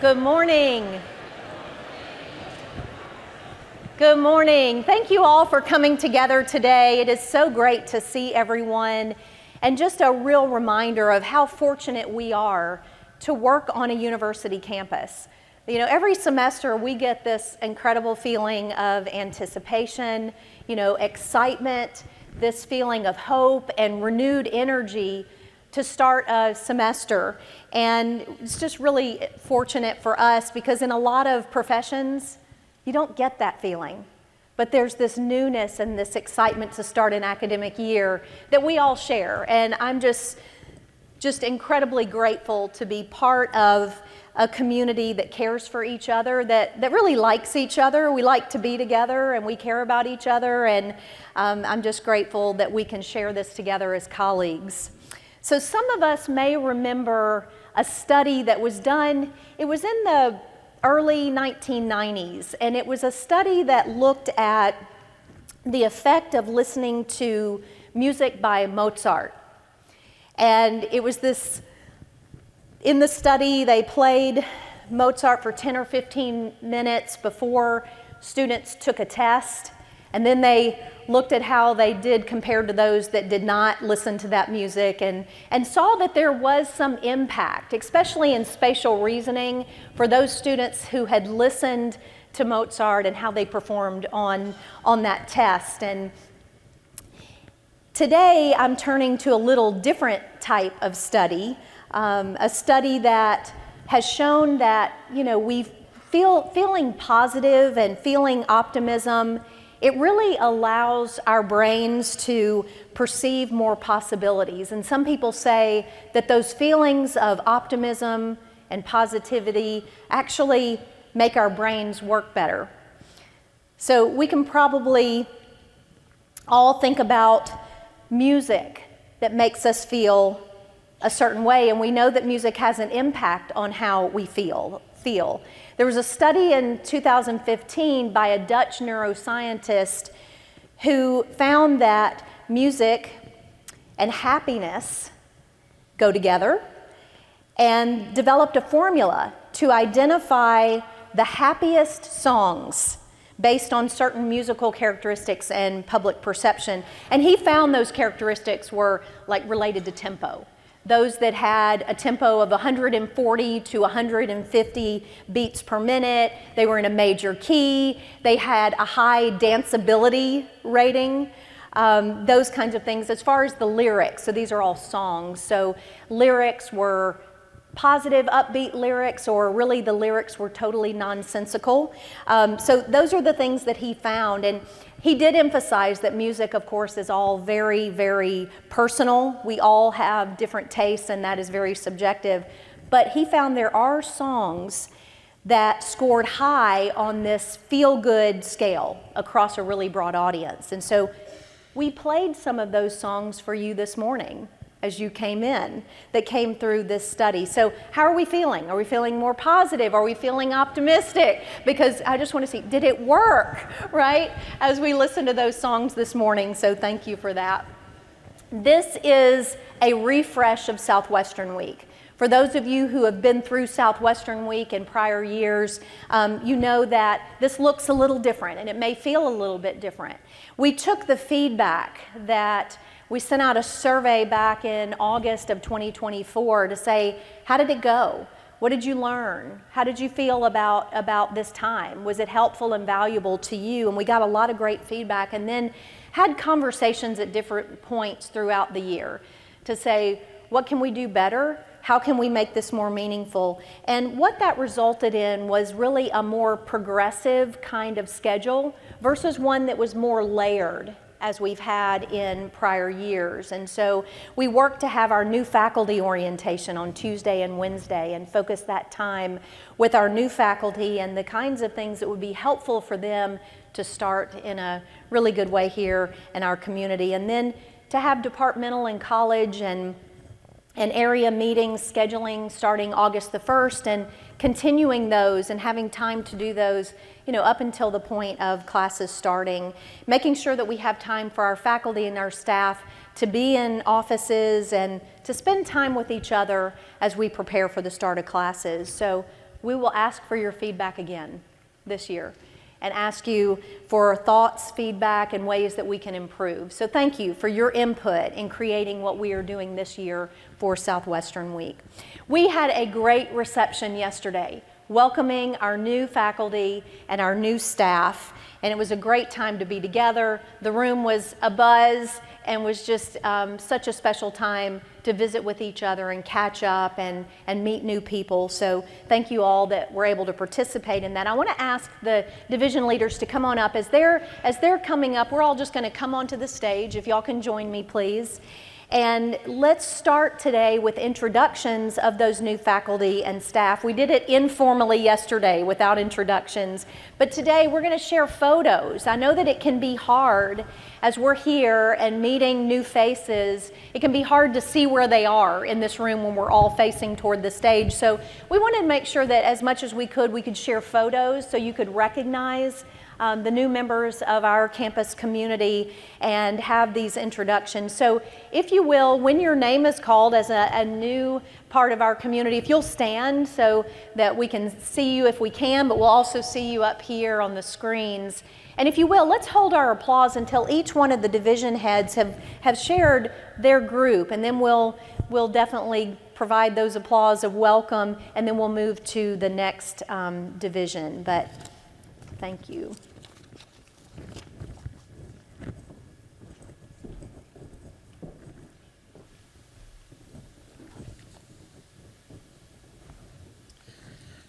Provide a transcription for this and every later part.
Good morning. Good morning. Thank you all for coming together today. It is so great to see everyone, and just a real reminder of how fortunate we are to work on a university campus. You know, every semester we get this incredible feeling of anticipation, excitement, this feeling of hope and renewed energy to start a semester. And it's just really fortunate for us because in a lot of professions, you don't get that feeling. But there's this newness and this excitement to start an academic year that we all share. And I'm just incredibly grateful to be part of a community that cares for each other, that really likes each other. We like to be together and we care about each other. And I'm just grateful that we can share this together as colleagues. So some of us may remember a study that was done. It was in the early 1990s, and it was a study that looked at the effect of listening to music by Mozart. And it was this, in the study, they played Mozart for 10 or 15 minutes before students took a test, and then they looked at how they did compared to those that did not listen to that music and saw that there was some impact, especially in spatial reasoning for those students who had listened to Mozart and how they performed on that test. And today I'm turning to a little different type of study, a study that has shown that, feeling positive and feeling optimism, it really allows our brains to perceive more possibilities. And some people say that those feelings of optimism and positivity actually make our brains work better. So we can probably all think about music that makes us feel a certain way, and we know that music has an impact on how we feel. There was a study in 2015 by a Dutch neuroscientist who found that music and happiness go together and developed a formula to identify the happiest songs based on certain musical characteristics and public perception. And he found those characteristics were related to tempo. Those that had a tempo of 140 to 150 beats per minute, they were in a major key, they had a high danceability rating, those kinds of things. As far as the lyrics, so these are all songs, so lyrics were positive, upbeat lyrics, or really the lyrics were totally nonsensical. So those are the things that he found. And he did emphasize that music, of course, is all very, very personal. We all have different tastes, and that is very subjective. But he found there are songs that scored high on this feel-good scale across a really broad audience. And so we played some of those songs for you this morning as you came in, that came through this study. So how are we feeling? Are we feeling more positive? Are we feeling optimistic? Because I just want to see, did it work, right? As we listen to those songs this morning, so thank you for that. This is a refresh of Southwestern Week. For those of you who have been through Southwestern Week in prior years, you know that this looks a little different, and it may feel a little bit different. We took the feedback that we sent out a survey back in August of 2024 to say, how did it go? What did you learn? How did you feel about this time? Was it helpful and valuable to you? And we got a lot of great feedback, and then had conversations at different points throughout the year to say, what can we do better? How can we make this more meaningful? And what that resulted in was really a more progressive kind of schedule versus one that was more layered, as we've had in prior years. And so we worked to have our new faculty orientation on Tuesday and Wednesday and focus that time with our new faculty and the kinds of things that would be helpful for them to start in a really good way here in our community. And then to have departmental and college and area meetings scheduling starting August the 1st and continuing those and having time to do those up until the point of classes starting, making sure that we have time for our faculty and our staff to be in offices and to spend time with each other as we prepare for the start of classes. So we will ask for your feedback again this year and ask you for thoughts, feedback, and ways that we can improve. So thank you for your input in creating what we are doing this year for Southwestern Week. We had a great reception yesterday, welcoming our new faculty and our new staff, and it was a great time to be together. The room was abuzz and was just such a special time to visit with each other and catch up and meet new people. So thank you all that were able to participate in that. I want to ask the division leaders to come on up. As they're coming up, we're all just going to come onto the stage. If y'all can join me, please. And let's start today with introductions of those new faculty and staff. We did it informally yesterday without introductions, but today we're going to share photos. I know that it can be hard as we're here and meeting new faces. It can be hard to see where they are in this room when we're all facing toward the stage. So we wanted to make sure that as much as we could share photos so you could recognize the new members of our campus community and have these introductions. So if you will, when your name is called as a new part of our community, if you'll stand so that we can see you if we can, but we'll also see you up here on the screens. And if you will, let's hold our applause until each one of the division heads have shared their group, and then we'll definitely provide those applause of welcome, and then we'll move to the next division. But thank you.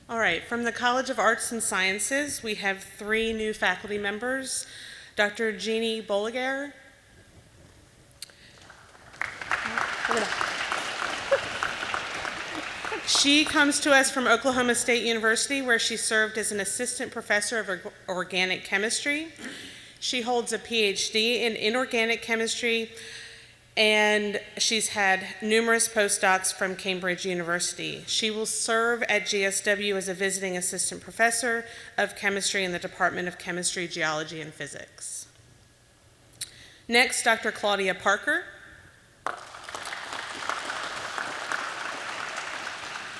All right, from the College of Arts and Sciences, we have 3 new faculty members. Dr. Jeannie Boliger. She comes to us from Oklahoma State University, where she served as an assistant professor of organic chemistry. She holds a PhD in inorganic chemistry, and she's had numerous postdocs from Cambridge University. She will serve at GSW as a visiting assistant professor of chemistry in the Department of Chemistry, Geology, and Physics. Next, Dr. Claudia Parker.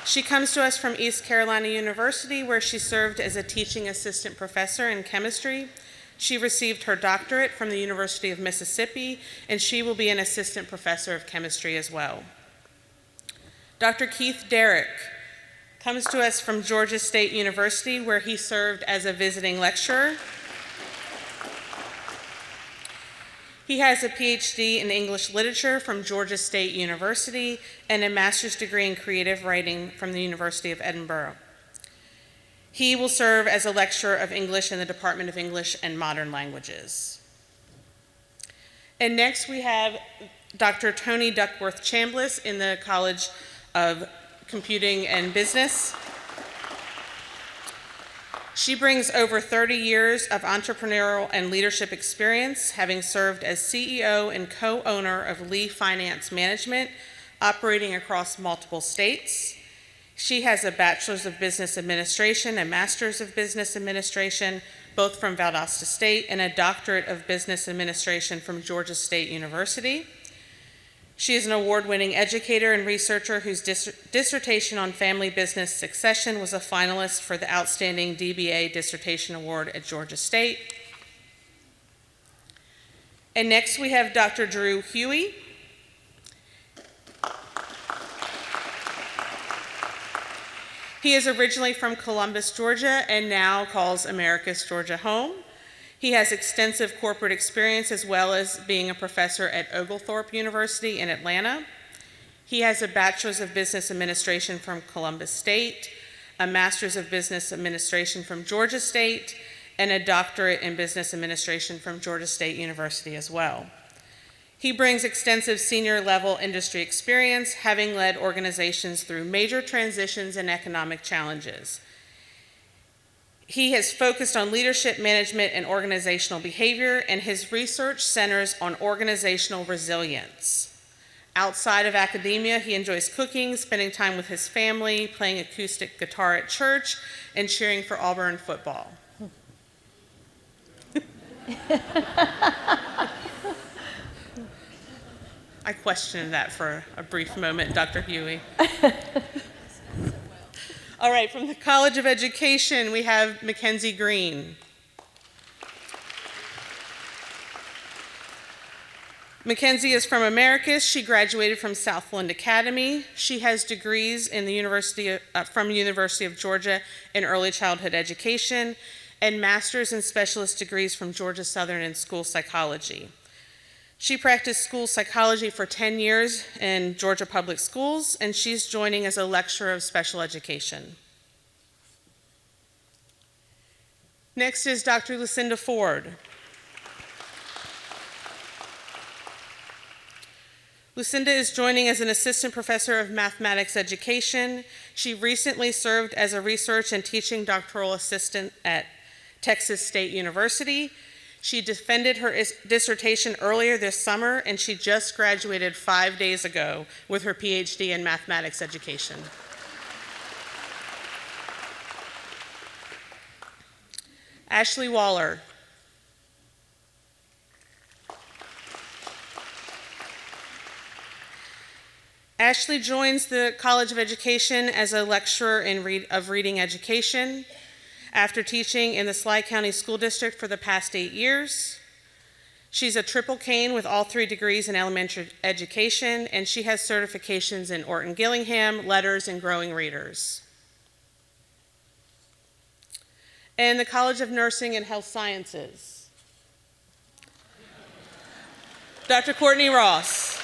She comes to us from East Carolina University, where she served as a teaching assistant professor in chemistry. She received her doctorate from the University of Mississippi, and she will be an assistant professor of chemistry as well. Dr. Keith Derrick comes to us from Georgia State University, where he served as a visiting lecturer. He has a PhD in English literature from Georgia State University and a master's degree in creative writing from the University of Edinburgh. He will serve as a lecturer of English in the Department of English and Modern Languages. And next we have Dr. Toni Duckworth Chambliss in the College of Computing and Business. She brings over 30 years of entrepreneurial and leadership experience, having served as CEO and co-owner of Lee Finance Management, operating across multiple states. She has a Bachelor's of Business Administration and Master's of Business Administration, both from Valdosta State, and a Doctorate of Business Administration from Georgia State University. She is an award-winning educator and researcher whose dissertation on family business succession was a finalist for the Outstanding DBA Dissertation Award at Georgia State. And next we have Dr. Drew Huey. He is originally from Columbus, Georgia, and now calls Americus Georgia home. He has extensive corporate experience as well as being a professor at Oglethorpe University in Atlanta. He has a Bachelor's of Business Administration from Columbus State, a Master's of Business Administration from Georgia State, and a Doctorate in Business Administration from Georgia State University as well. He brings extensive senior-level industry experience, having led organizations through major transitions and economic challenges. He has focused on leadership management and organizational behavior, and his research centers on organizational resilience. Outside of academia, he enjoys cooking, spending time with his family, playing acoustic guitar at church, and cheering for Auburn football. I questioned that for a brief moment, Dr. Huey. All right, from the College of Education, we have Mackenzie Green. Mackenzie is from Americus. She graduated from Southland Academy. She has degrees in the from University of Georgia in early childhood education and master's and specialist degrees from Georgia Southern in school psychology. She practiced school psychology for 10 years in Georgia Public Schools, and she's joining as a lecturer of special education. Next is Dr. Lucinda Ford. Lucinda is joining as an assistant professor of mathematics education. She recently served as a research and teaching doctoral assistant at Texas State University. She defended her dissertation earlier this summer, and she just graduated 5 days ago with her PhD in mathematics education. Ashley Waller. Ashley joins the College of Education as a lecturer of reading education after teaching in the Sly County School District for the past 8 years. She's a triple cane with all 3 degrees in elementary education, and she has certifications in Orton Gillingham, letters, and growing readers. And the College of Nursing and Health Sciences. Dr. Courtney Ross.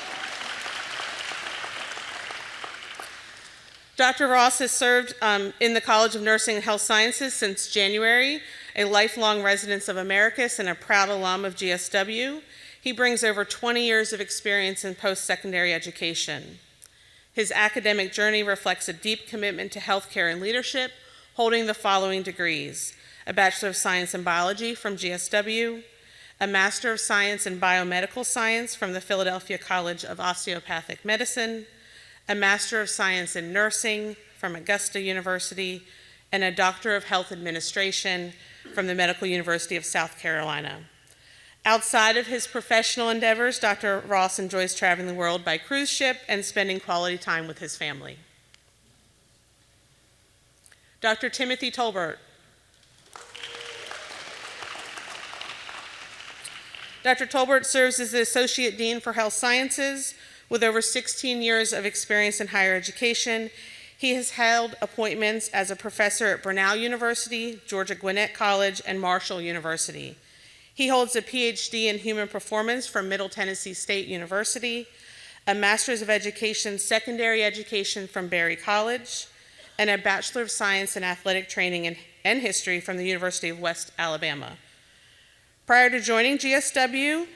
Dr. Ross has served in the College of Nursing and Health Sciences since January, a lifelong resident of Americus and a proud alum of GSW. He brings over 20 years of experience in post-secondary education. His academic journey reflects a deep commitment to healthcare and leadership, holding the following degrees: a Bachelor of Science in Biology from GSW, a Master of Science in Biomedical Science from the Philadelphia College of Osteopathic Medicine, a Master of Science in Nursing from Augusta University, and a Doctor of Health Administration from the Medical University of South Carolina. Outside of his professional endeavors, Dr. Ross enjoys traveling the world by cruise ship and spending quality time with his family. Dr. Timothy Tolbert. Dr. Tolbert serves as the Associate Dean for Health Sciences. With over 16 years of experience in higher education, he has held appointments as a professor at Brenau University, Georgia Gwinnett College, and Marshall University. He holds a PhD in Human Performance from Middle Tennessee State University, a Master's of Education, Secondary Education from Berry College, and a Bachelor of Science in Athletic Training and History from the University of West Alabama. Prior to joining GSW,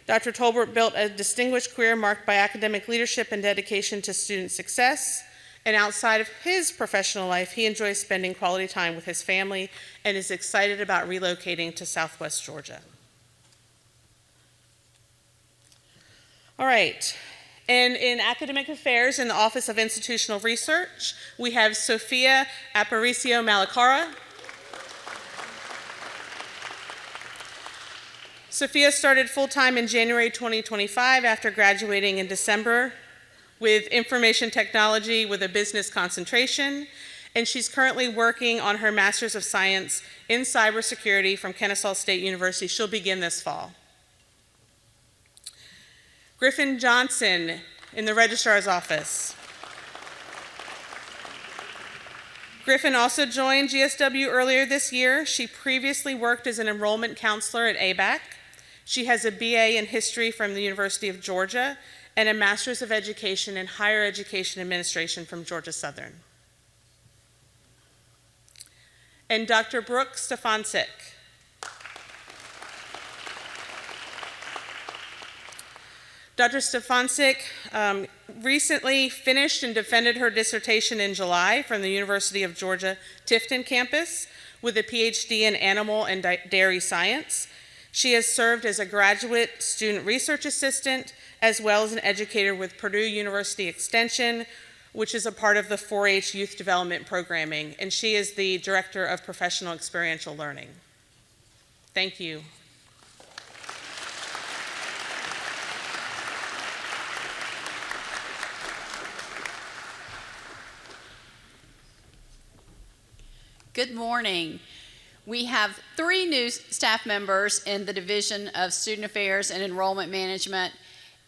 Dr. Tolbert built a distinguished career marked by academic leadership and dedication to student success. And outside of his professional life, he enjoys spending quality time with his family and is excited about relocating to Southwest Georgia. All right. And in academic affairs in the Office of Institutional Research, we have Sophia Aparicio Malacara. Sophia started full-time in January 2025 after graduating in December with information technology with a business concentration, and she's currently working on her Master's of Science in Cybersecurity from Kennesaw State University. She'll begin this fall. Griffin Johnson in the Registrar's Office. Griffin also joined GSW earlier this year. She previously worked as an enrollment counselor at ABAC. She has a BA in History from the University of Georgia and a Master's of Education in Higher Education Administration from Georgia Southern. And Dr. Brooke Stefancic. Dr. Stefancic recently finished and defended her dissertation in July from the University of Georgia Tifton campus with a PhD in Animal and Dairy Science. She has served as a graduate student research assistant as well as an educator with Purdue University Extension, which is a part of the 4-H Youth Development Programming, and she is the Director of Professional Experiential Learning. Thank you. Good morning. We have 3 new staff members in the Division of Student Affairs and Enrollment Management,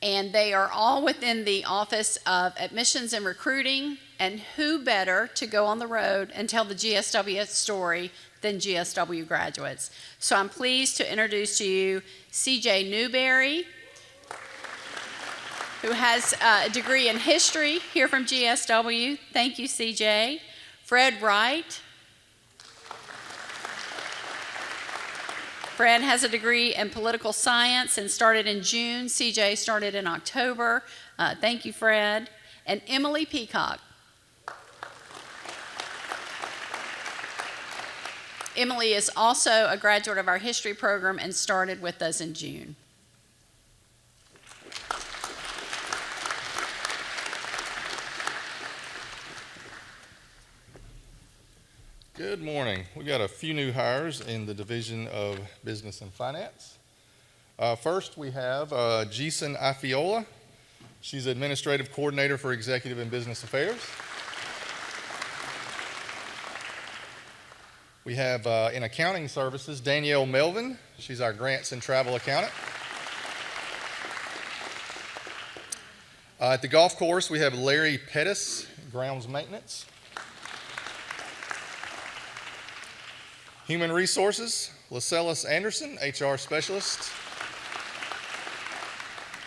and they are all within the Office of Admissions and Recruiting, and who better to go on the road and tell the GSW story than GSW graduates. So I'm pleased to introduce to you CJ Newberry, who has a degree in history here from GSW. Thank you, CJ. Fred Wright. Fred has a degree in political science and started in June. CJ started in October. Thank you, Fred. And Emily Peacock. Emily is also a graduate of our history program and started with us in June. Good morning. We got a few new hires in the Division of Business and Finance. First, we have Jason Ifiola. She's Administrative Coordinator for Executive and Business Affairs. We have in Accounting Services, Danielle Melvin. She's our Grants and Travel Accountant. At the golf course, we have Larry Pettis, Grounds Maintenance. Human Resources, Lascelles Anderson, HR Specialist.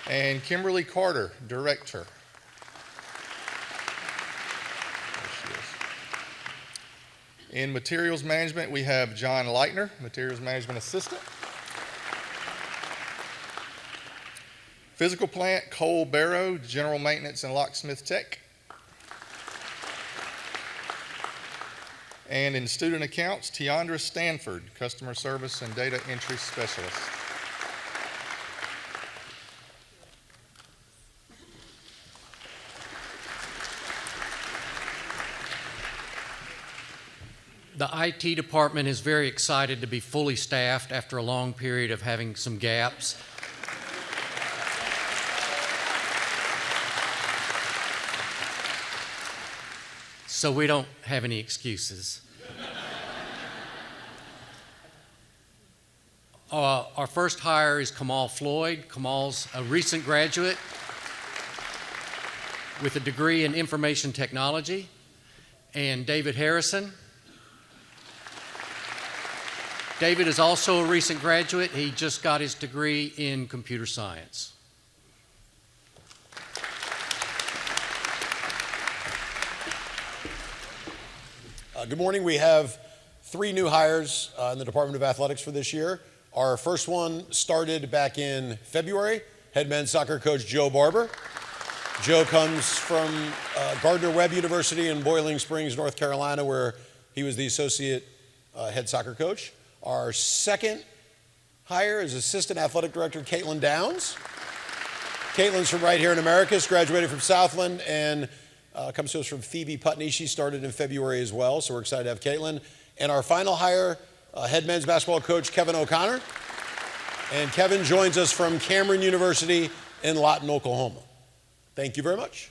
And Kimberly Carter, Director. In Materials Management, we have John Leitner, Materials Management Assistant. Physical Plant, Cole Barrow, General Maintenance and Locksmith Tech. And in Student Accounts, Tiandra Stanford, Customer Service and Data Entry Specialist. The IT department is very excited to be fully staffed after a long period of having some gaps. So we don't have any excuses. Our first hire is Kamal Floyd. Kamal's a recent graduate with a degree in information technology. And David Harrison. David is also a recent graduate. He just got his degree in computer science. Good morning. We have 3 new hires in the Department of Athletics for this year. Our first one started back in February, head men's soccer coach Joe Barber. Joe comes from Gardner-Webb University in Boiling Springs, North Carolina, where he was the associate head soccer coach. Our second hire is Assistant Athletic Director Caitlin Downs. Caitlin's from right here in Americus, graduated from Southland, and comes to us from Phoebe Putney. She started in February as well, so we're excited to have Caitlin. And our final hire, head men's basketball coach Kevin O'Connor. And Kevin joins us from Cameron University in Lawton, Oklahoma. Thank you very much.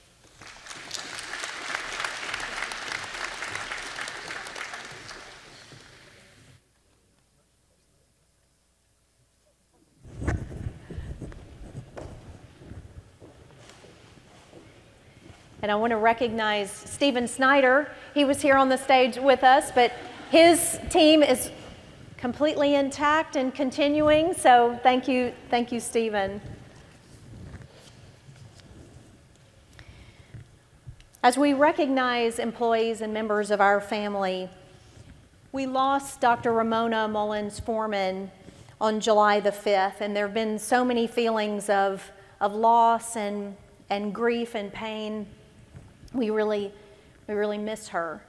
And I want to recognize Stephen Snyder. He was here on the stage with us, but his team is completely intact and continuing. So thank you, Stephen. As we recognize employees and members of our family, we lost Dr. Ramona Mullins Foreman on July the 5th, and there have been so many feelings of loss and grief and pain. We really miss her.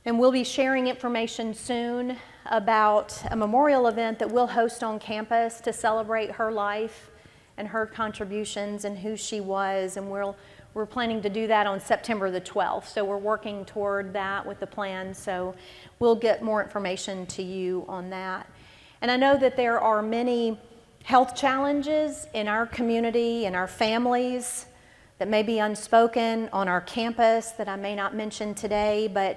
And we'll be sharing information soon about a memorial event that we'll host on campus to celebrate her life and her contributions and who she was. And we're planning to do that on September the 12th. So we're working toward that with the plan. So we'll get more information to you on that. And I know that there are many health challenges in our community and our families that may be unspoken on our campus that I may not mention today, but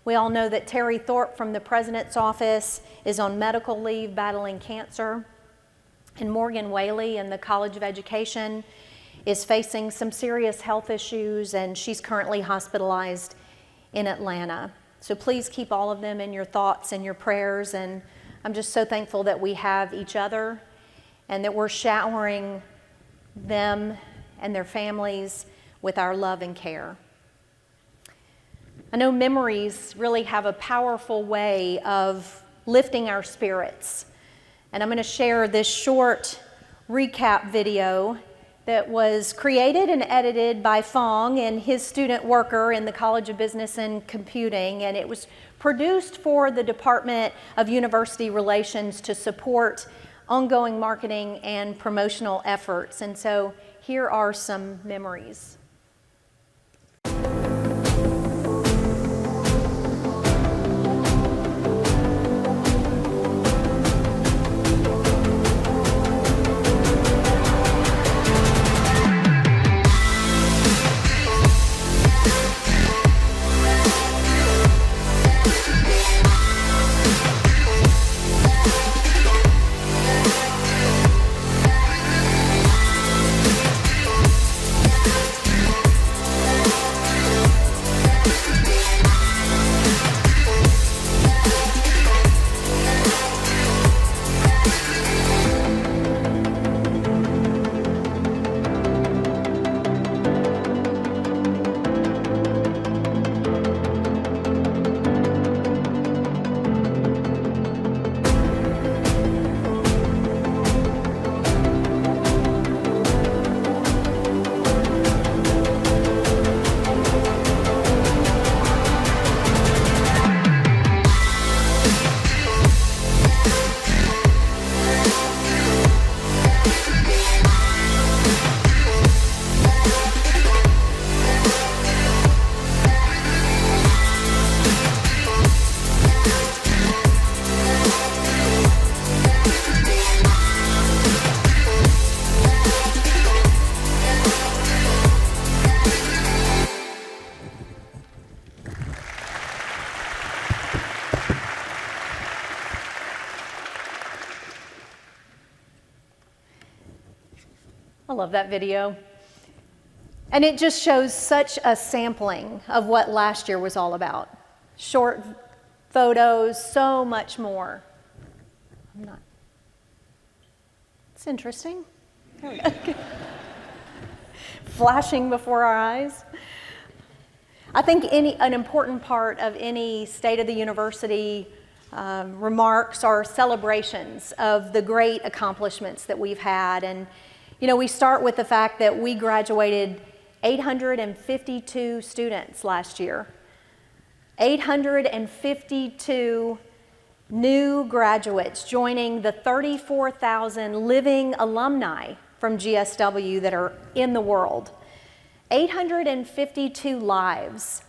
We all know that Terry Thorpe from the President's Office is on medical leave battling cancer. And Morgan Whaley in the College of Education is facing some serious health issues, and she's currently hospitalized in Atlanta. So please keep all of them in your thoughts and your prayers, and I'm just so thankful that we have each other and that we're showering them and their families with our love and care. I know memories really have a powerful way of lifting our spirits. And I'm going to share this short recap video that was created and edited by Fong and his student worker in the College of Business and Computing. And it was produced for the Department of University Relations to support ongoing marketing and promotional efforts. And so here are some memories. I love that video. And it just shows such a sampling of what last year was all about. Short photos, so much more. It's interesting. There we go. Flashing before our eyes. I think an important part of any State of the University remarks are celebrations of the great accomplishments that we've had. And you know, we start with the fact that we graduated 852 students last year. 852 new graduates joining the 34,000 living alumni from GSW that are in the world. 852 lives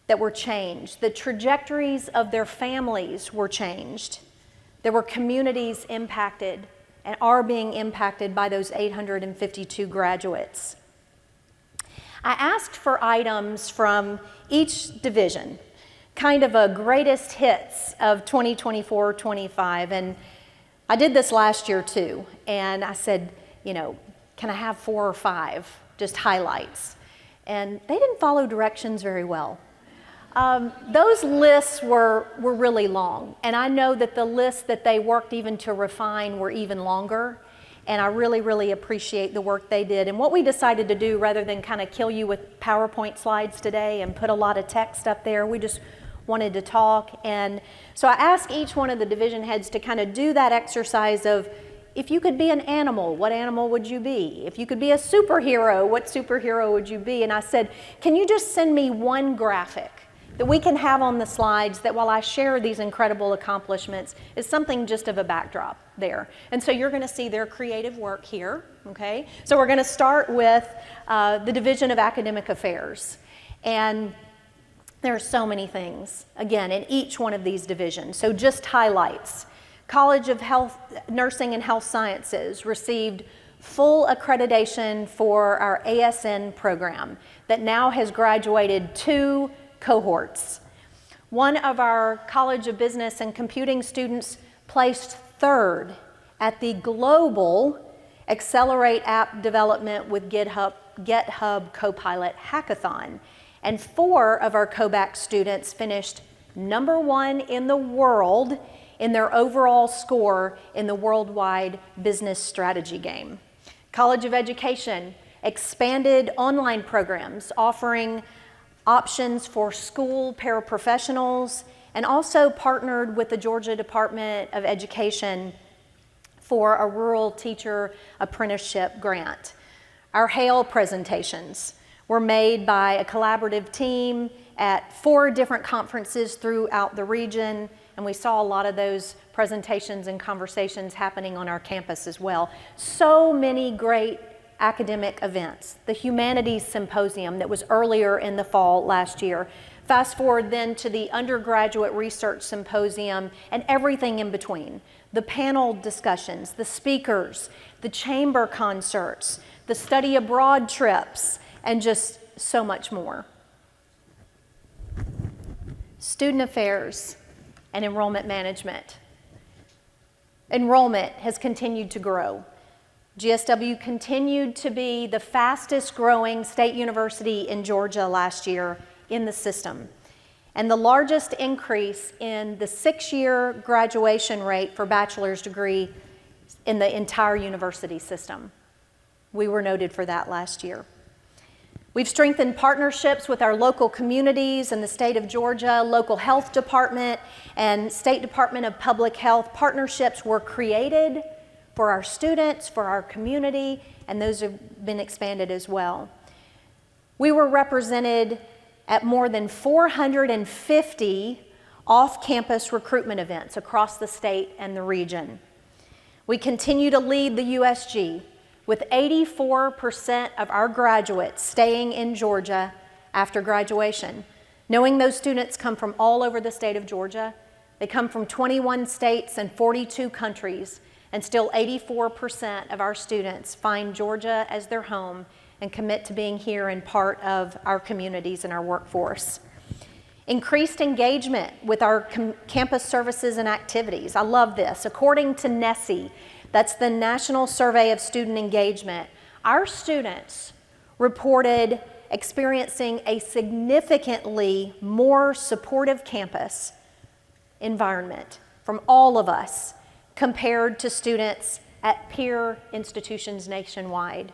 that were changed. The trajectories of their families were changed. There were communities impacted and are being impacted by those 852 graduates. I asked for items from each division, kind of a greatest hits of 2024-25, and I did this last year too, and I said, you know, can I have 4 or 5, just highlights? And they didn't follow directions very well. Those lists were really long, and I know that the lists that they worked even to refine were even longer, and I really, really appreciate the work they did. And what we decided to do, rather than kind of kill you with PowerPoint slides today and put a lot of text up there, we just wanted to talk. And so I asked each one of the division heads to kind of do that exercise of, if you could be an animal, what animal would you be? If you could be a superhero, what superhero would you be? And I said, can you just send me one graphic that we can have on the slides that while I share these incredible accomplishments is something just of a backdrop there. And so you're going to see their creative work here, okay? So we're going to start with the Division of Academic Affairs. And there are so many things, again, in each one of these divisions. So just highlights. College of Health, Nursing and Health Sciences received full accreditation for our ASN program that now has graduated 2 cohorts. One of our College of Business and Computing students placed third at the global Accelerate App Development with GitHub Copilot Hackathon. And 4 of our COBAC students finished #1 in the world in their overall score in the worldwide business strategy game. College of Education expanded online programs offering options for school paraprofessionals, and also partnered with the Georgia Department of Education for a rural teacher apprenticeship grant. Our Hail presentations were made by a collaborative team at 4 different conferences throughout the region, and we saw a lot of those presentations and conversations happening on our campus as well. So many great academic events. The Humanities Symposium that was earlier in the fall last year. Fast forward then to the Undergraduate Research Symposium and everything in between. The panel discussions, the speakers, the chamber concerts, the study abroad trips, and just so much more. Student affairs and enrollment management. Enrollment has continued to grow. GSW continued to be the fastest growing state university in Georgia last year in the system, and the largest increase in the 6-year graduation rate for bachelor's degree in the entire university system. We were noted for that last year. We've strengthened partnerships with our local communities in the state of Georgia, local health department, and State Department of Public Health. Partnerships were created for our students, for our community, and those have been expanded as well. We were represented at more than 450 off-campus recruitment events across the state and the region. We continue to lead the USG with 84% of our graduates staying in Georgia after graduation. Knowing those students come from all over the state of Georgia, they come from 21 states and 42 countries, and still 84% of our students find Georgia as their home and commit to being here and part of our communities and our workforce. Increased engagement with our campus services and activities. I love this. According to NSSE, that's the National Survey of Student Engagement, our students reported experiencing a significantly more supportive campus environment from all of us compared to students at peer institutions nationwide.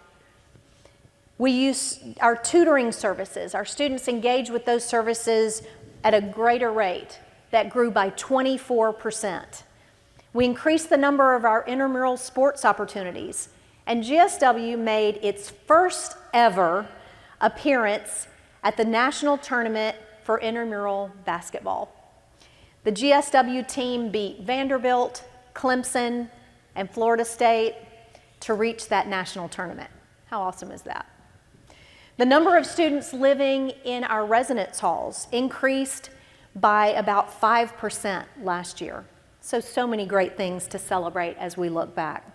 We use our tutoring services. Our students engage with those services at a greater rate that grew by 24%. We increased the number of our intramural sports opportunities, and GSW made its first ever appearance at the national tournament for intramural basketball. The GSW team beat Vanderbilt, Clemson, and Florida State to reach that national tournament. How awesome is that? The number of students living in our residence halls increased by about 5% last year. So many great things to celebrate as we look back.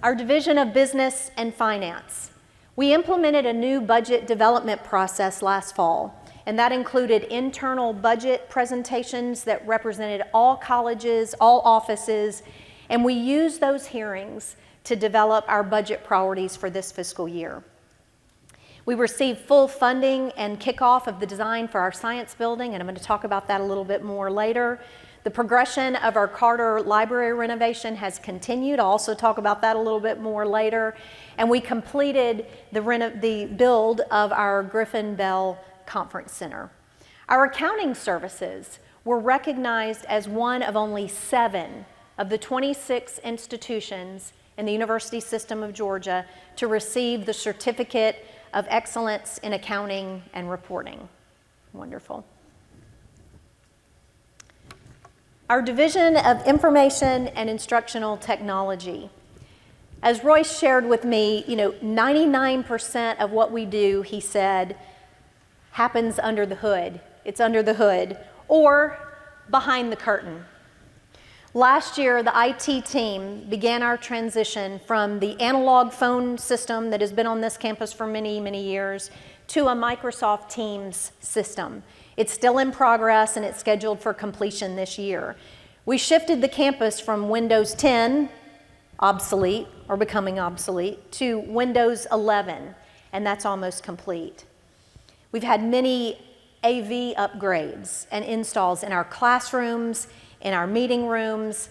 Our Division of Business and Finance. We implemented a new budget development process last fall, and that included internal budget presentations that represented all colleges, all offices, and we used those hearings to develop our budget priorities for this fiscal year. We received full funding and kickoff of the design for our science building, and I'm going to talk about that a little bit more later. The progression of our Carter Library renovation has continued. I'll also talk about that a little bit more later. And we completed the build of our Griffin Bell Conference Center. Our accounting services were recognized as one of only 7 of the 26 institutions in the University System of Georgia to receive the Certificate of Excellence in Accounting and Reporting. Wonderful. Our Division of Information and Instructional Technology. As Royce shared with me, 99% of what we do, he said, happens under the hood. It's under the hood or behind the curtain. Last year, the IT team began our transition from the analog phone system that has been on this campus for many, many years to a Microsoft Teams system. It's still in progress and it's scheduled for completion this year. We shifted the campus from Windows 10, obsolete or becoming obsolete, to Windows 11, and that's almost complete. We've had many AV upgrades and installs in our classrooms, in our meeting rooms,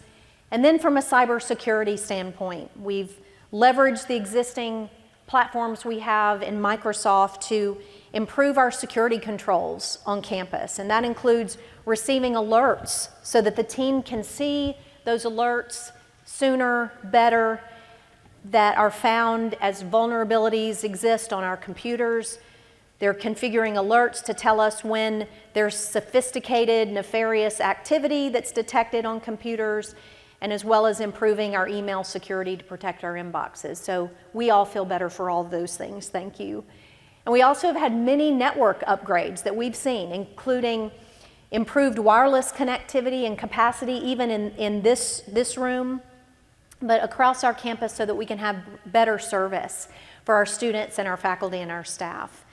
and then from a cybersecurity standpoint, we've leveraged the existing platforms we have in Microsoft to improve our security controls on campus, and that includes receiving alerts so that the team can see those alerts sooner, better, that are found as vulnerabilities exist on our computers. They're configuring alerts to tell us when there's sophisticated, nefarious activity that's detected on computers, and as well as improving our email security to protect our inboxes. So we all feel better for all of those things, thank you. And we also have had many network upgrades that we've seen, including improved wireless connectivity and capacity even in this room, but across our campus so that we can have better service for our students and our faculty and our staff.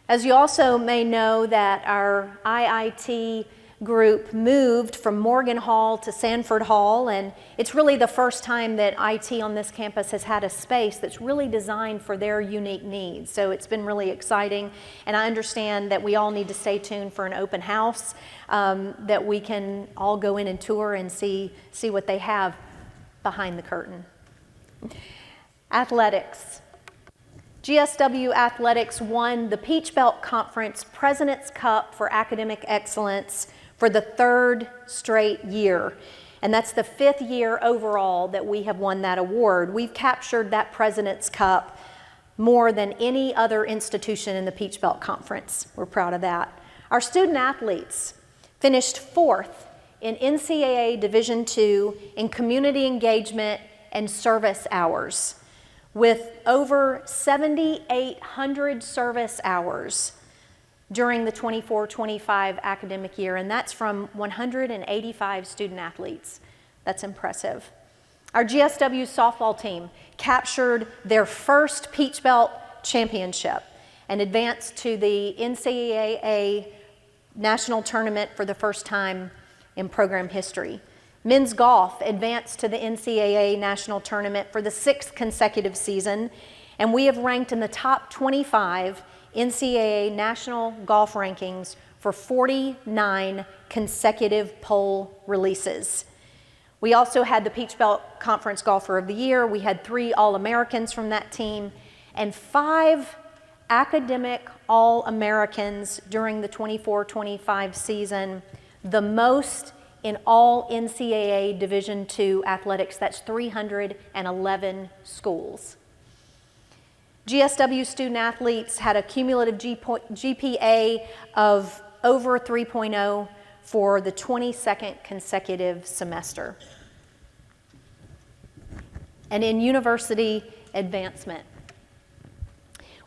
As you also may know, that our IIT group moved from Morgan Hall to Sanford Hall, and it's really the first time that IT on this campus has had a space that's really designed for their unique needs. So it's been really exciting, and I understand that we all need to stay tuned for an open house, that we can all go in and tour and see what they have behind the curtain. Athletics. GSW Athletics won the Peach Belt Conference President's Cup for Academic Excellence for the third straight year. And that's the fifth year overall that we have won that award. We've captured that President's Cup more than any other institution in the Peach Belt Conference. We're proud of that. Our student athletes finished fourth in NCAA Division II in community engagement and service hours, with over 7,800 service hours during the 24-25 academic year, and that's from 185 student athletes. That's impressive. Our GSW softball team captured their first Peach Belt championship and advanced to the NCAA national tournament for the first time in program history. Men's golf advanced to the NCAA national tournament for the 6th consecutive season, and we have ranked in the top 25 NCAA national golf rankings for 49 consecutive poll releases. We also had the Peach Belt Conference Golfer of the Year. We had 3 All-Americans from that team and 5 academic All-Americans during the 24-25 season, the most in all NCAA Division II athletics. That's 311 schools. GSW student athletes had a cumulative GPA of over 3.0 for the 22nd consecutive semester. And in university advancement,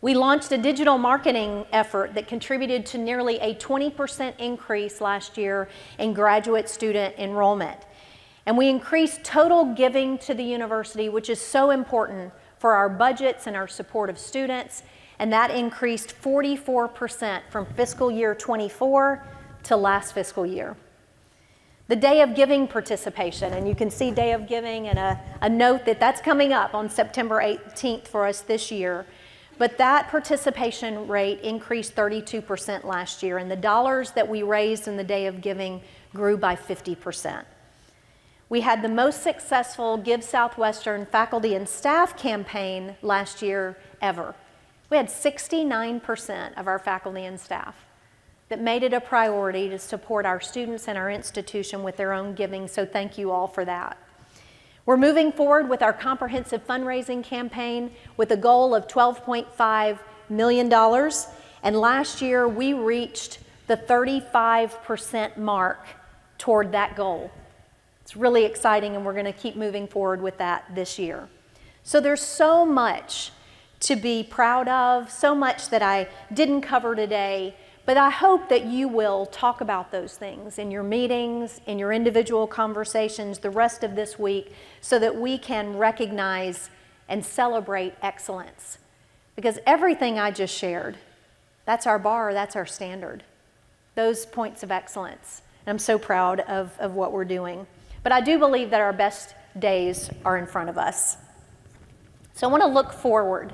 we launched a digital marketing effort that contributed to nearly a 20% increase last year in graduate student enrollment. And we increased total giving to the university, which is so important for our budgets and our support of students, and that increased 44% from fiscal year 24 to last fiscal year. The Day of Giving participation, and you can see Day of Giving and a note that that's coming up on September 18th for us this year. But that participation rate increased 32% last year, and the dollars that we raised in the Day of Giving grew by 50%. We had the most successful Give Southwestern faculty and staff campaign last year ever. We had 69% of our faculty and staff that made it a priority to support our students and our institution with their own giving, so thank you all for that. We're moving forward with our comprehensive fundraising campaign with a goal of $12.5 million, and last year we reached the 35% mark toward that goal. It's really exciting, and we're going to keep moving forward with that this year. So there's so much to be proud of, so much that I didn't cover today, but I hope that you will talk about those things in your meetings, in your individual conversations the rest of this week, so that we can recognize and celebrate excellence. Because everything I just shared, that's our bar, that's our standard. those points of excellence. And I'm so proud of what we're doing. But I do believe that our best days are in front of us. So I want to look forward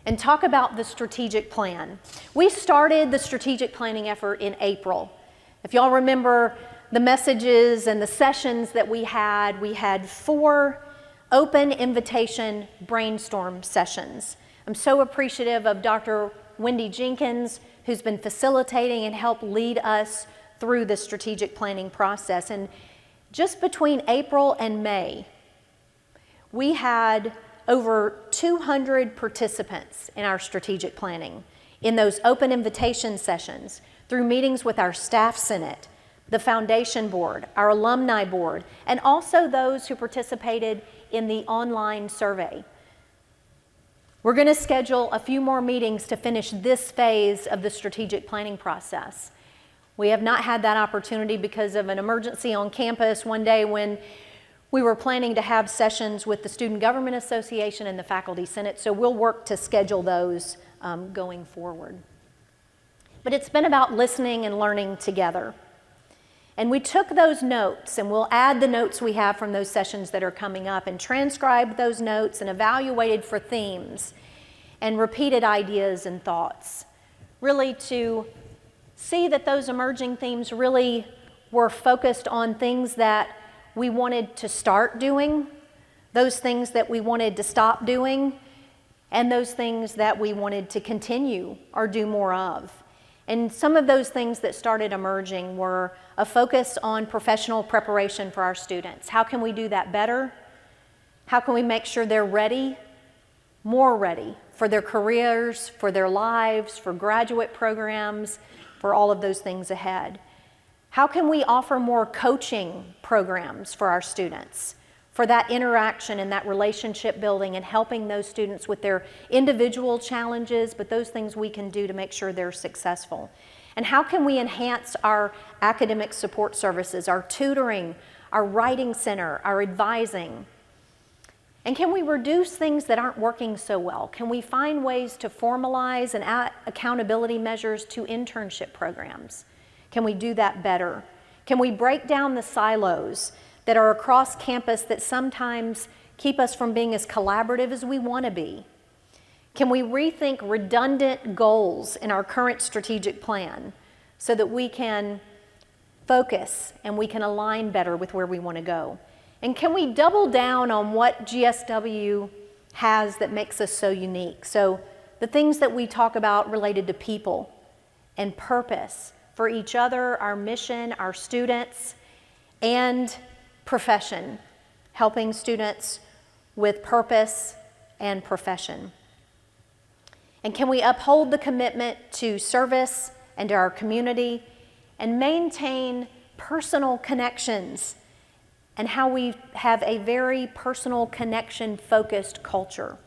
and talk about the strategic plan. We started the strategic planning effort in April. If y'all remember the messages and the sessions that we had 4 open invitation brainstorm sessions. I'm so appreciative of Dr. Wendy Jenkins, who's been facilitating and helped lead us through the strategic planning process. And just between April and May, we had over 200 participants in our strategic planning in those open invitation sessions through meetings with our staff senate, the foundation board, our alumni board, and also those who participated in the online survey. We're going to schedule a few more meetings to finish this phase of the strategic planning process. We have not had that opportunity because of an emergency on campus one day when we were planning to have sessions with the Student Government Association and the Faculty Senate, so we'll work to schedule those going forward. But it's been about listening and learning together. And we took those notes, and we'll add the notes we have from those sessions that are coming up, and transcribed those notes and evaluated for themes and repeated ideas and thoughts, really to see that those emerging themes really were focused on things that we wanted to start doing, those things that we wanted to stop doing, and those things that we wanted to continue or do more of. And some of those things that started emerging were a focus on professional preparation for our students. How can we do that better? How can we make sure they're ready, more ready for their careers, for their lives, for graduate programs, for all of those things ahead? How can we offer more coaching programs for our students, for that interaction and that relationship building and helping those students with their individual challenges, but those things we can do to make sure they're successful? And how can we enhance our academic support services, our tutoring, our writing center, our advising? And can we reduce things that aren't working so well? Can we find ways to formalize and add accountability measures to internship programs? Can we do that better? Can we break down the silos that are across campus that sometimes keep us from being as collaborative as we want to be? Can we rethink redundant goals in our current strategic plan so that we can focus and we can align better with where we want to go? And can we double down on what GSW has that makes us so unique? So the things that we talk about related to people and purpose for each other, our mission, our students, and profession, helping students with purpose and profession. And can we uphold the commitment to service and to our community and maintain personal connections and how we have a very personal connection-focused culture?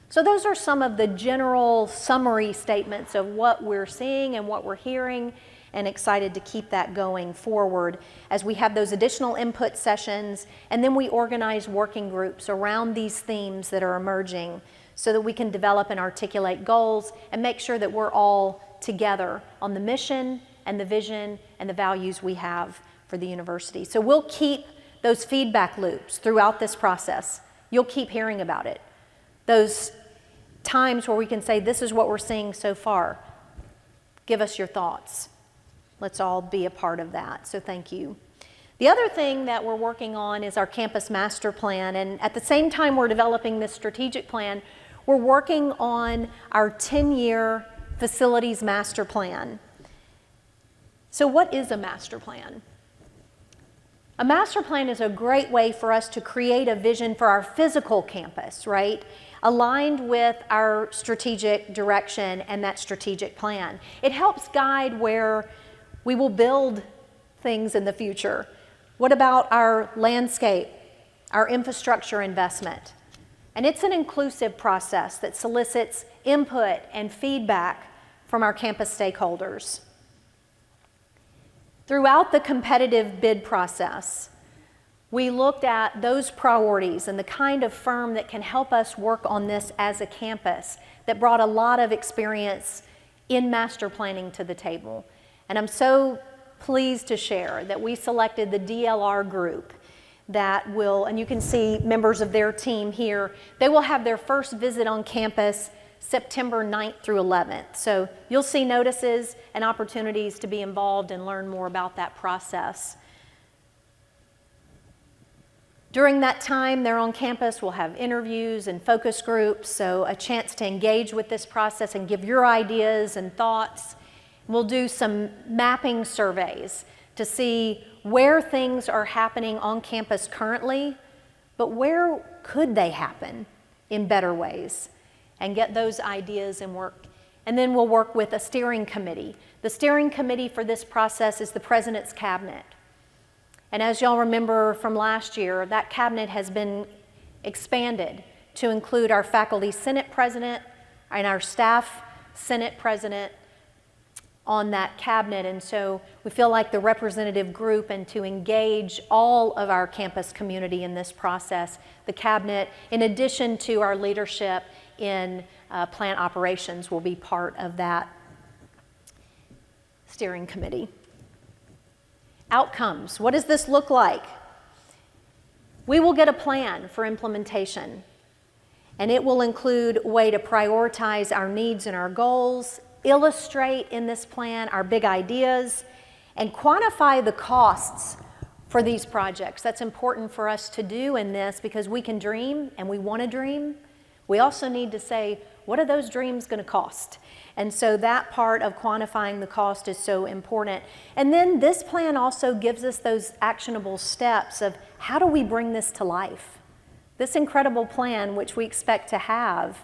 So those are some of the general summary statements of what we're seeing and what we're hearing, and excited to keep that going forward as we have those additional input sessions, and then we organize working groups around these themes that are emerging so that we can develop and articulate goals and make sure that we're all together on the mission and the vision and the values we have for the university. So we'll keep those feedback loops throughout this process. You'll keep hearing about it. Those times where we can say, this is what we're seeing so far. Give us your thoughts. Let's all be a part of that, so thank you. The other thing that we're working on is our campus master plan, and at the same time we're developing this strategic plan, we're working on our 10-year facilities master plan. So what is a master plan? A master plan is a great way for us to create a vision for our physical campus, right? Aligned with our strategic direction and that strategic plan. It helps guide where we will build things in the future. What about our landscape, our infrastructure investment? And it's an inclusive process that solicits input and feedback from our campus stakeholders. Throughout the competitive bid process, we looked at those priorities and the kind of firm that can help us work on this as a campus that brought a lot of experience in master planning to the table. And I'm so pleased to share that we selected the DLR group that will, and you can see members of their team here, they will have their first visit on campus September 9th through 11th. So you'll see notices and opportunities to be involved and learn more about that process. During that time they're on campus, we'll have interviews and focus groups, so a chance to engage with this process and give your ideas and thoughts. We'll do some mapping surveys to see where things are happening on campus currently, but where could they happen in better ways, and get those ideas and work. And then we'll work with a steering committee. The steering committee for this process is the President's Cabinet. And as y'all remember from last year, that cabinet has been expanded to include our faculty Senate president and our staff Senate president on that cabinet. And so we feel like the representative group, and to engage all of our campus community in this process, the cabinet, in addition to our leadership in plant operations, will be part of that steering committee. Outcomes. What does this look like? We will get a plan for implementation, and it will include a way to prioritize our needs and our goals, illustrate in this plan our big ideas, and quantify the costs for these projects. That's important for us to do in this, because we can dream and we want to dream. We also need to say, what are those dreams going to cost? And so that part of quantifying the cost is so important. And then this plan also gives us those actionable steps of how do we bring this to life? This incredible plan, which we expect to have,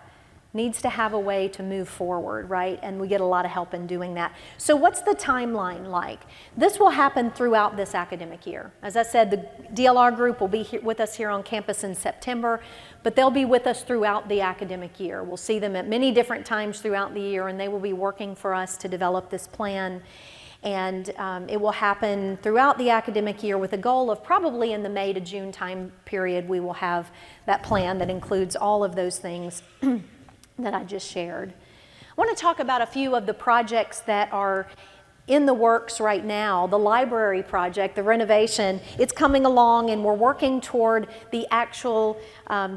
needs to have a way to move forward, right? And we get a lot of help in doing that. So what's the timeline like? This will happen throughout this academic year. As I said, the DLR group will be here with us here on campus in September, but they'll be with us throughout the academic year. We'll see them at many different times throughout the year, and they will be working for us to develop this plan. And it will happen throughout the academic year with a goal of probably in the May to June time period, we will have that plan that includes all of those things that I just shared. I want to talk about a few of the projects that are in the works right now. The library project, the renovation, it's coming along, and we're working toward the actual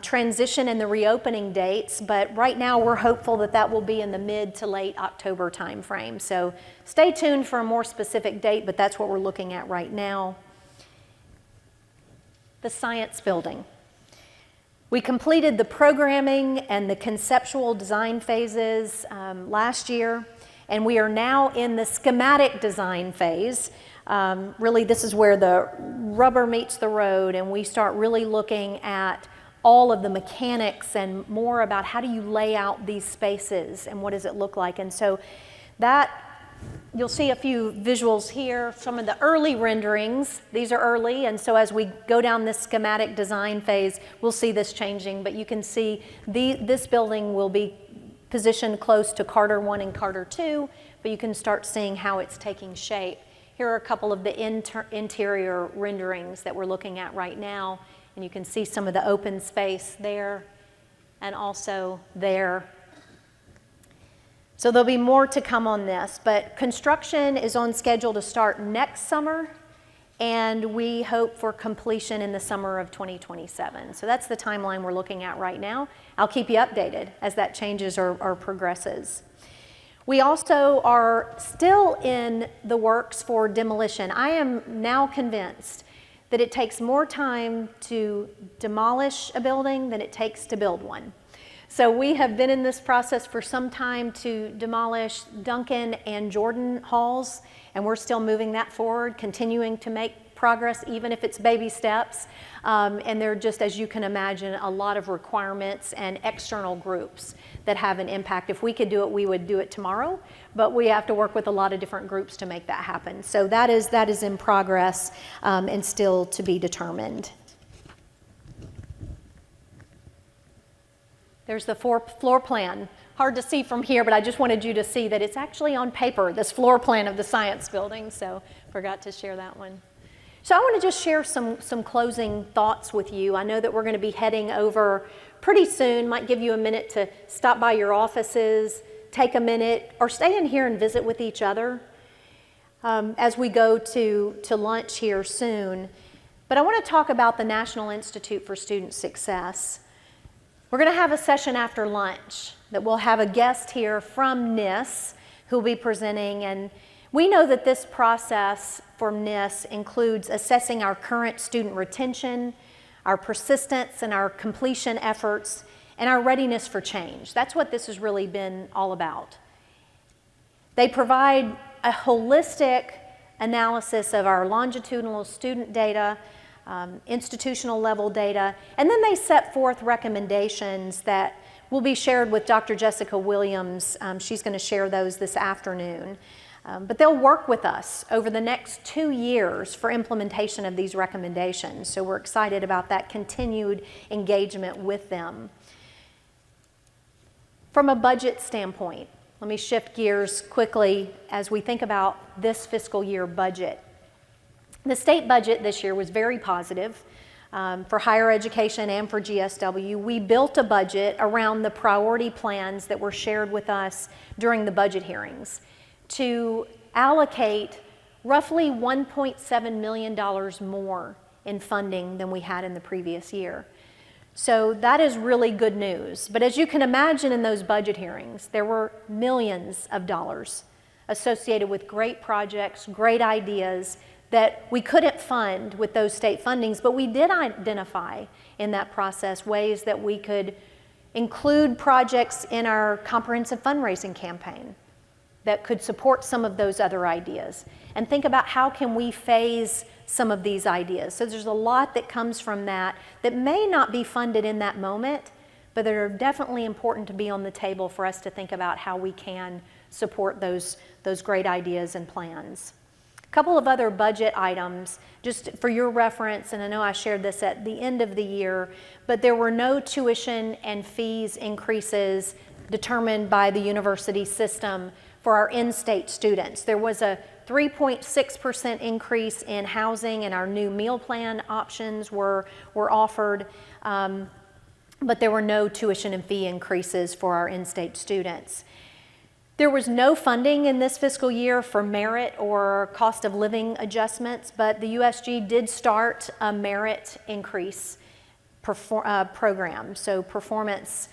transition and the reopening dates, but right now we're hopeful that that will be in the mid to late October timeframe. So stay tuned for a more specific date, but that's what we're looking at right now. The science building. We completed the programming and the conceptual design phases last year, and we are now in the schematic design phase. Really, this is where the rubber meets the road, and we start really looking at all of the mechanics and more about how do you lay out these spaces and what does it look like. And so that, you'll see a few visuals here, some of the early renderings. These are early, and so as we go down this schematic design phase, we'll see this changing, but you can see this building will be positioned close to Carter 1 and Carter 2, but you can start seeing how it's taking shape. Here are a couple of the interior renderings that we're looking at right now, and you can see some of the open space there and also there. So there'll be more to come on this, but construction is on schedule to start next summer, and we hope for completion in the summer of 2027. So that's the timeline we're looking at right now. I'll keep you updated as that changes or progresses. We also are still in the works for demolition. I am now convinced that it takes more time to demolish a building than it takes to build one. So we have been in this process for some time to demolish Duncan and Jordan halls, and we're still moving that forward, continuing to make progress, even if it's baby steps. And there are just, as you can imagine, a lot of requirements and external groups that have an impact. If we could do it, we would do it tomorrow, but we have to work with a lot of different groups to make that happen. So that is in progress and still to be determined. There's the floor plan. Hard to see from here, but I just wanted you to see that it's actually on paper, this floor plan of the science building, so forgot to share that one. So I want to just share some closing thoughts with you. I know that we're going to be heading over pretty soon. Might give you a minute to stop by your offices, take a minute, or stay in here and visit with each other. as we go to lunch here soon. But I want to talk about the National Institute for Student Success. We're going to have a session after lunch that we'll have a guest here from NIS who will be presenting. And we know that this process for NIS includes assessing our current student retention, our persistence and our completion efforts, and our readiness for change. That's what this has really been all about. They provide a holistic analysis of our longitudinal student data, institutional level data, and then they set forth recommendations that will be shared with Dr. Jessica Williams. She's going to share those this afternoon. But they'll work with us over the next 2 years for implementation of these recommendations. So we're excited about that continued engagement with them. From a budget standpoint, let me shift gears quickly as we think about this fiscal year budget. The state budget this year was very positive for higher education and for GSW. We built a budget around the priority plans that were shared with us during the budget hearings to allocate roughly $1.7 million more in funding than we had in the previous year. So that is really good news. But as you can imagine in those budget hearings, there were millions of dollars associated with great projects, great ideas that we couldn't fund with those state fundings, but we did identify in that process ways that we could include projects in our comprehensive fundraising campaign that could support some of those other ideas, and think about how can we phase some of these ideas. So there's a lot that comes from that that may not be funded in that moment, but that are definitely important to be on the table for us to think about how we can support those great ideas and plans. A couple of other budget items, just for your reference, and I know I shared this at the end of the year, but there were no tuition and fees increases determined by the university system for our in-state students. There was a 3.6% increase in housing, and our new meal plan options were offered, but there were no tuition and fee increases for our in-state students. There was no funding in this fiscal year for merit or cost of living adjustments, but the USG did start a merit increase program, so performance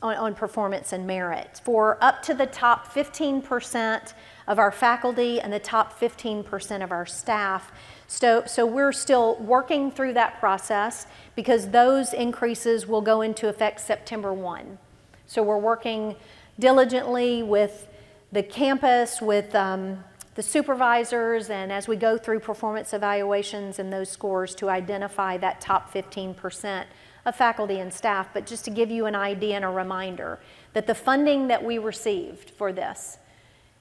on performance and merit for up to the top 15% of our faculty and the top 15% of our staff. So we're still working through that process because those increases will go into effect September 1. So we're working diligently with the campus, with the supervisors, and as we go through performance evaluations and those scores to identify that top 15% of faculty and staff. But just to give you an idea and a reminder that the funding that we received for this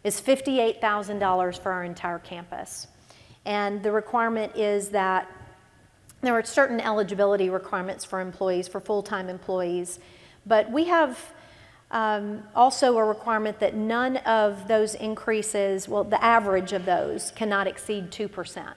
is $58,000 for our entire campus. And the requirement is that there are certain eligibility requirements for employees, for full-time employees, but we have also a requirement that none of those increases, well, the average of those cannot exceed 2%.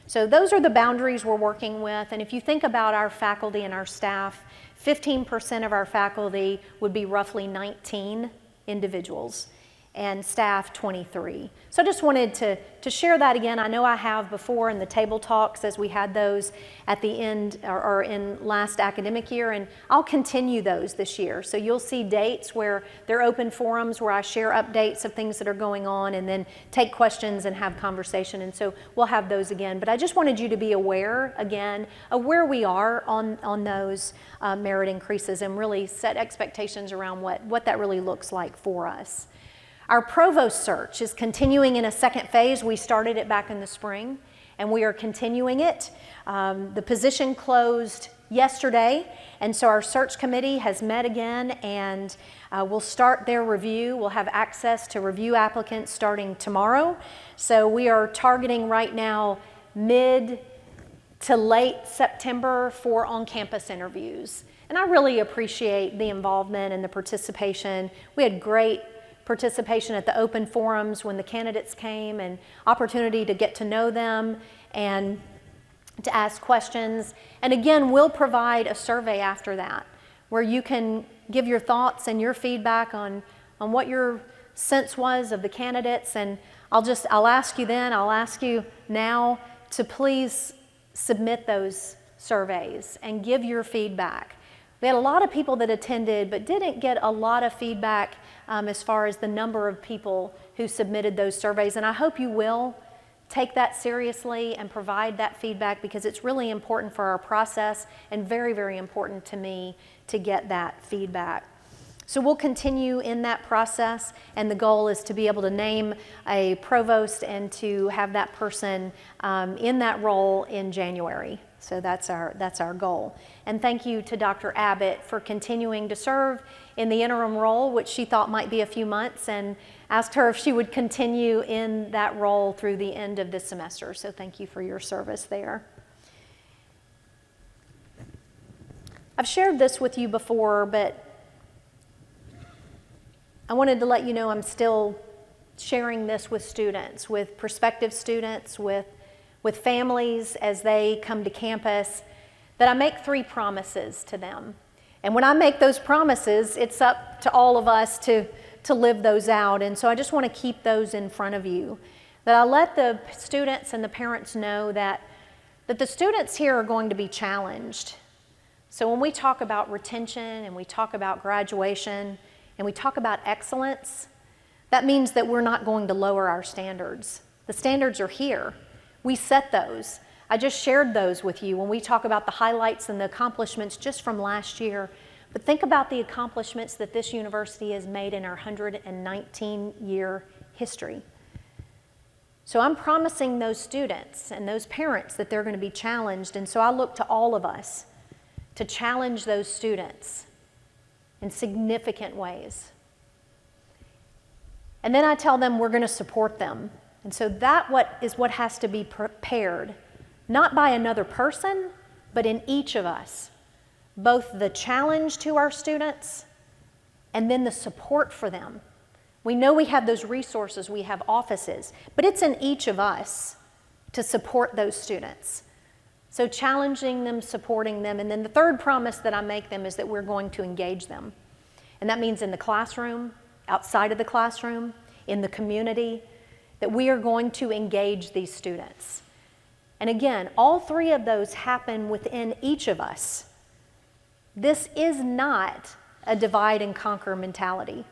So those are the boundaries we're working with, and if you think about our faculty and our staff, 15% of our faculty would be roughly 19 individuals, and staff 23. So I just wanted to share that again. I know I have before in the table talks as we had those at the end or in last academic year, and I'll continue those this year. So you'll see dates where they're open forums where I share updates of things that are going on and then take questions and have conversation, and so we'll have those again. But I just wanted you to be aware again of where we are on those merit increases and really set expectations around what that really looks like for us. Our provost search is continuing in a second phase. We started it back in the spring, and we are continuing it. The position closed yesterday, and so our search committee has met again, and we'll start their review. We'll have access to review applicants starting tomorrow. So we are targeting right now mid to late September for on-campus interviews. And I really appreciate the involvement and the participation. We had great participation at the open forums when the candidates came, and opportunity to get to know them and to ask questions. And again, we'll provide a survey after that where you can give your thoughts and your feedback on what your sense was of the candidates. And I'll ask you now to please submit those surveys and give your feedback. We had a lot of people that attended, but didn't get a lot of feedback as far as the number of people who submitted those surveys. And I hope you will take that seriously and provide that feedback, because it's really important for our process and very, very important to me to get that feedback. So we'll continue in that process, and the goal is to be able to name a provost and to have that person in that role in January. So that's our goal. And thank you to Dr. Abbott for continuing to serve in the interim role, which she thought might be a few months, and asked her if she would continue in that role through the end of this semester. So thank you for your service there. I've shared this with you before, but I wanted to let you know I'm still sharing this with students, with prospective students, with families as they come to campus, that I make 3 promises to them. And when I make those promises, it's up to all of us to live those out. And so I just want to keep those in front of you, that I let the students and the parents know that the students here are going to be challenged. So when we talk about retention and we talk about graduation and we talk about excellence, that means that we're not going to lower our standards. The standards are here. We set those. I just shared those with you when we talk about the highlights and the accomplishments just from last year. But think about the accomplishments that this university has made in our 119-year history. So I'm promising those students and those parents that they're going to be challenged, and so I look to all of us to challenge those students in significant ways. And then I tell them we're going to support them. And so that is what has to be prepared, not by another person, but in each of us. Both the challenge to our students and then the support for them. We know we have those resources, we have offices, but it's in each of us to support those students. So challenging them, supporting them, and then the third promise that I make them is that we're going to engage them. And that means in the classroom, outside of the classroom, in the community, that we are going to engage these students. And again, all 3 of those happen within each of us. This is not a divide and conquer mentality.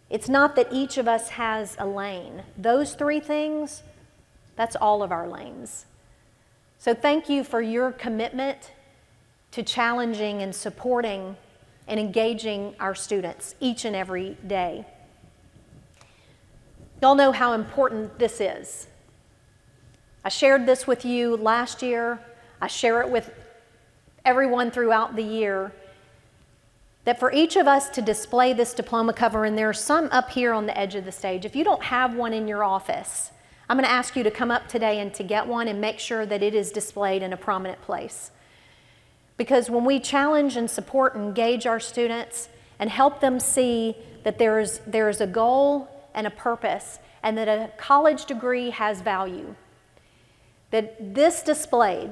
It's not that each of us has a lane. Those 3 things, that's all of our lanes. So thank you for your commitment to challenging and supporting and engaging our students each and every day. Y'all know how important this is. I shared this with you last year. I share it with everyone throughout the year, that for each of us to display this diploma cover, and there are some up here on the edge of the stage. If you don't have one in your office, I'm going to ask you to come up today and to get one and make sure that it is displayed in a prominent place. Because when we challenge and support and engage our students and help them see that there is a goal and a purpose, and that a college degree has value, that this displayed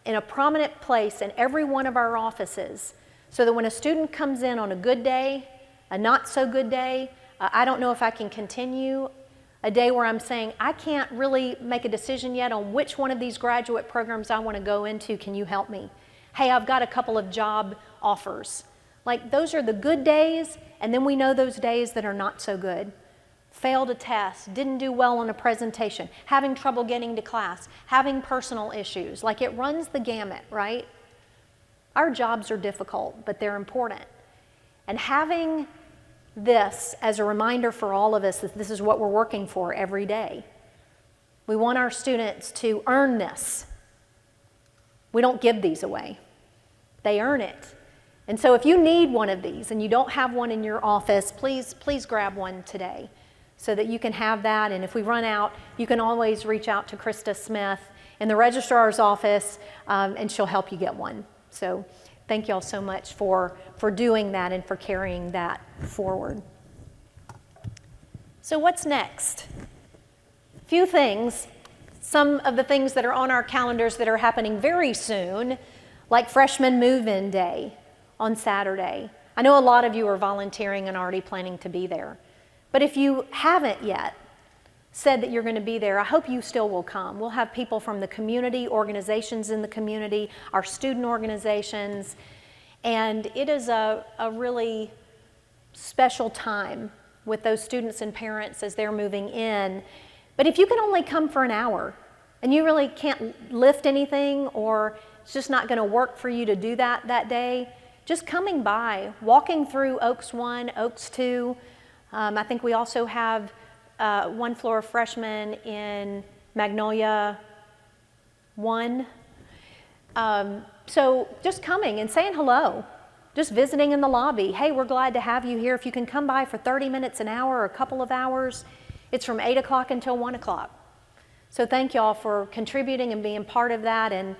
in a prominent place in every one of our offices, so that when a student comes in on a good day, a not so good day, I don't know if I can continue, a day where I'm saying, I can't really make a decision yet on which one of these graduate programs I want to go into, can you help me? Hey, I've got a couple of job offers. Like, those are the good days, and then we know those days that are not so good. Failed a test, didn't do well on a presentation, having trouble getting to class, having personal issues. Like, it runs the gamut, right? Our jobs are difficult, but they're important. And having this as a reminder for all of us that this is what we're working for every day. We want our students to earn this. We don't give these away. They earn it. And so if you need one of these and you don't have one in your office, please grab one today so that you can have that. And if we run out, you can always reach out to Krista Smith in the registrar's office, and she'll help you get one. So thank you all so much for doing that and for carrying that forward. So what's next? A few things. Some of the things that are on our calendars that are happening very soon, like Freshman Move-In Day on Saturday. I know a lot of you are volunteering and already planning to be there. But if you haven't yet, said that you're going to be there, I hope you still will come. We'll have people from the community, organizations in the community, our student organizations, and it is a really special time with those students and parents as they're moving in. But if you can only come for an hour and you really can't lift anything, or it's just not going to work for you to do that day, just coming by, walking through Oaks 1, Oaks 2. I think we also have one floor of freshmen in Magnolia 1. So just coming and saying hello, just visiting in the lobby. Hey, we're glad to have you here. If you can come by for 30 minutes, an hour, or a couple of hours, it's from 8 o'clock until 1 o'clock. So thank y'all for contributing and being part of that, and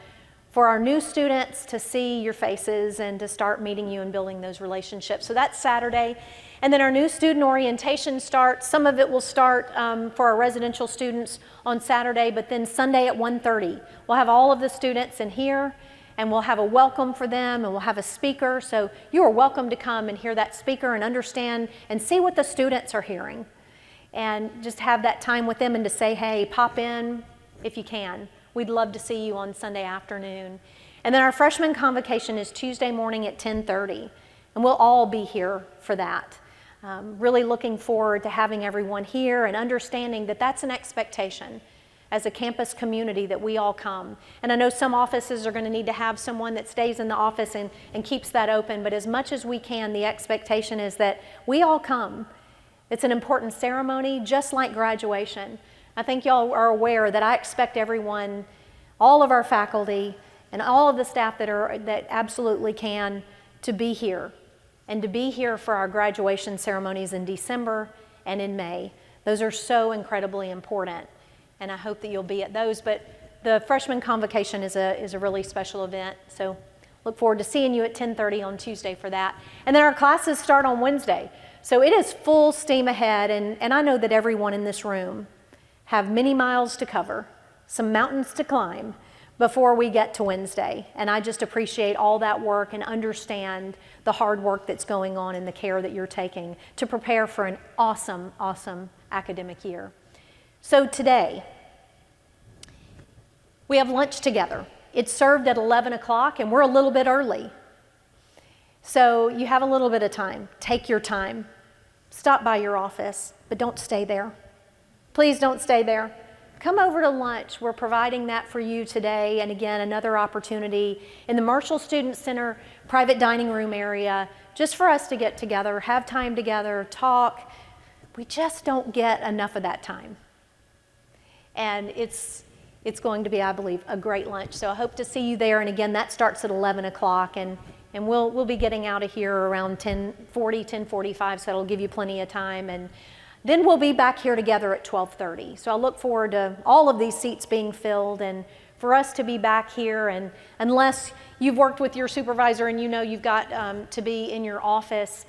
for our new students to see your faces and to start meeting you and building those relationships. So that's Saturday. And then our new student orientation starts. Some of it will start for our residential students on Saturday, but then Sunday at 1:30. We'll have all of the students in here, and we'll have a welcome for them, and we'll have a speaker. So you are welcome to come and hear that speaker and understand and see what the students are hearing. And just have that time with them and to say, hey, pop in if you can. We'd love to see you on Sunday afternoon. And then our freshman convocation is Tuesday morning at 10:30, and we'll all be here for that. Really looking forward to having everyone here and understanding that that's an expectation as a campus community, that we all come. And I know some offices are going to need to have someone that stays in the office and keeps that open, but as much as we can, the expectation is that we all come. It's an important ceremony, just like graduation. I think y'all are aware that I expect everyone, all of our faculty, and all of the staff that absolutely can, to be here, and to be here for our graduation ceremonies in December and in May. Those are so incredibly important, and I hope that you'll be at those. But the freshman convocation is a really special event, so look forward to seeing you at 10:30 on Tuesday for that. And then our classes start on Wednesday, so it is full steam ahead, and I know that everyone in this room have many miles to cover, some mountains to climb before we get to Wednesday. And I just appreciate all that work and understand the hard work that's going on and the care that you're taking to prepare for an awesome, awesome academic year. So today, we have lunch together. It's served at 11 o'clock, and we're a little bit early. So you have a little bit of time. Take your time. Stop by your office, but don't stay there. Please don't stay there. Come over to lunch. We're providing that for you today. And again, another opportunity in the Marshall Student Center private dining room area, just for us to get together, have time together, talk. We just don't get enough of that time. And it's going to be, I believe, a great lunch. So I hope to see you there. And again, that starts at 11 o'clock. And we'll be getting out of here around 10:40, 10:45, so that'll give you plenty of time. And then we'll be back here together at 12:30. So I look forward to all of these seats being filled and for us to be back here. And unless you've worked with your supervisor and you know you've got to be in your office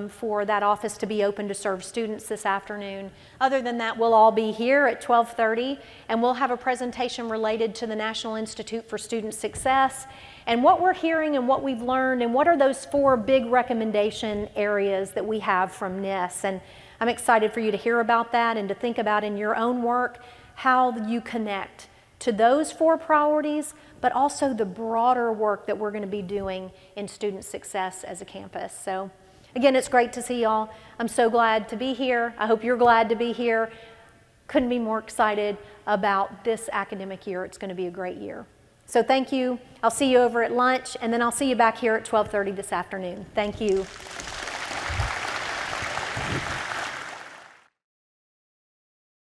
for that office to be open to serve students this afternoon. Other than that, we'll all be here at 12:30, and we'll have a presentation related to the National Institute for Student Success and what we're hearing and what we've learned and what are those 4 big recommendation areas that we have from NIST. And I'm excited for you to hear about that and to think about in your own work how you connect to those 4 priorities, but also the broader work that we're going to be doing in student success as a campus. So again, it's great to see y'all. I'm so glad to be here. I hope you're glad to be here. Couldn't be more excited about this academic year. It's going to be a great year. So thank you. I'll see you over at lunch, and then I'll see you back here at 12:30 this afternoon. Thank you.